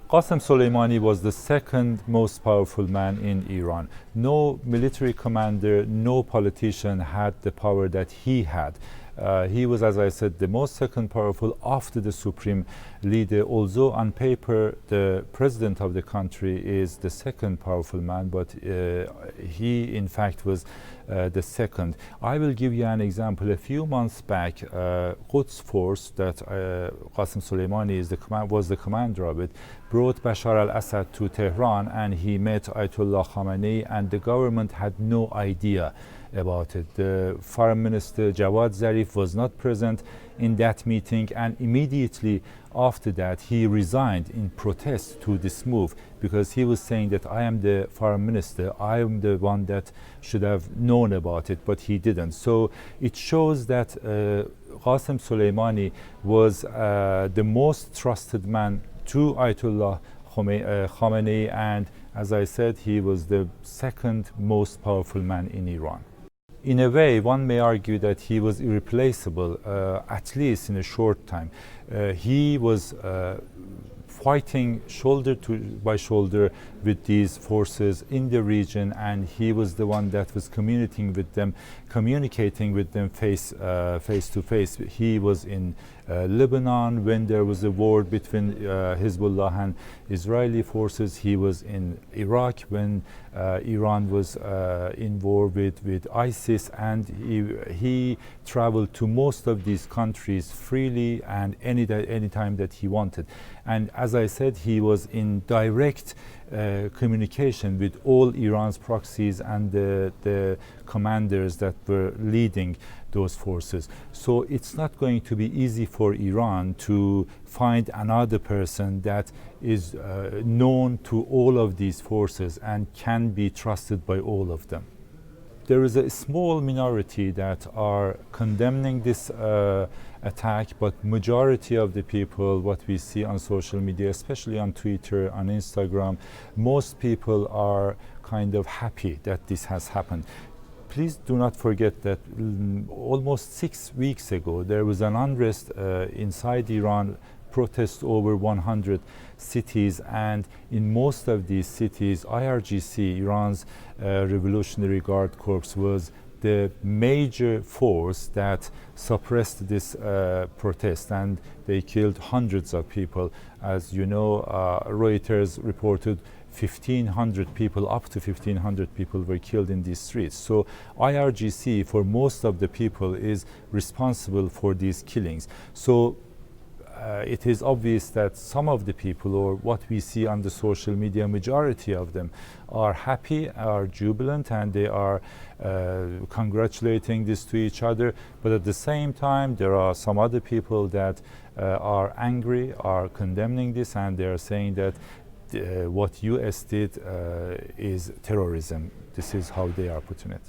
Qasem Soleimani was the second most powerful man in Iran. No military commander, no politician had the power that he had. He was, as I said, the most second powerful after the supreme leader. Although on paper the president of the country is the second powerful man, but he in fact was the second. I will give you an example. A few months back, Quds force that Qasem Soleimani was the commander of it, brought Bashar al-Assad to Tehran, and he met Ayatollah Khamenei, and the government had no idea about it. The foreign minister Jawad Zarif was not present in that meeting, and immediately after that he resigned in protest to this move, because he was saying that I am the foreign minister, I am the one that should have known about it, but he didn't. So it shows that Qasem Soleimani was the most trusted man to Ayatollah Khamenei, and as I said, he was the second most powerful man in Iran. In a way, one may argue that he was irreplaceable, at least in a short time. He was fighting shoulder by shoulder with these forces in the region, and he was the one that was communicating with them face to face. He was in Lebanon when there was a war between Hezbollah and Israeli forces. He was in Iraq when Iran was in war with ISIS, and he traveled to most of these countries freely and any time that he wanted. And as I said, he was in direct communication with all Iran's proxies and the commanders that were leading those forces. So it's not going to be easy for Iran to find another person that is known to all of these forces and can be trusted by all of them. There is a small minority that are condemning this attack, but majority of the people, what we see on social media, especially on Twitter, on Instagram, most people are kind of happy that this has happened. Please do not forget that almost 6 weeks ago there was an unrest inside Iran, protests over 100 cities, and in most of these cities IRGC, Iran's Revolutionary Guard Corps, was the major force that suppressed this protest, and they killed hundreds of people. As you know, Reuters reported 1,500 people, up to 1,500 people were killed in these streets. So IRGC, for most of the people, is responsible for these killings. So it is obvious that some of the people, or what we see on the social media, majority of them are happy, are jubilant, and they are congratulating this to each other. But at the same time, there are some other people that are angry, are condemning this, and they are saying that what US did is terrorism. This is how they are putting it.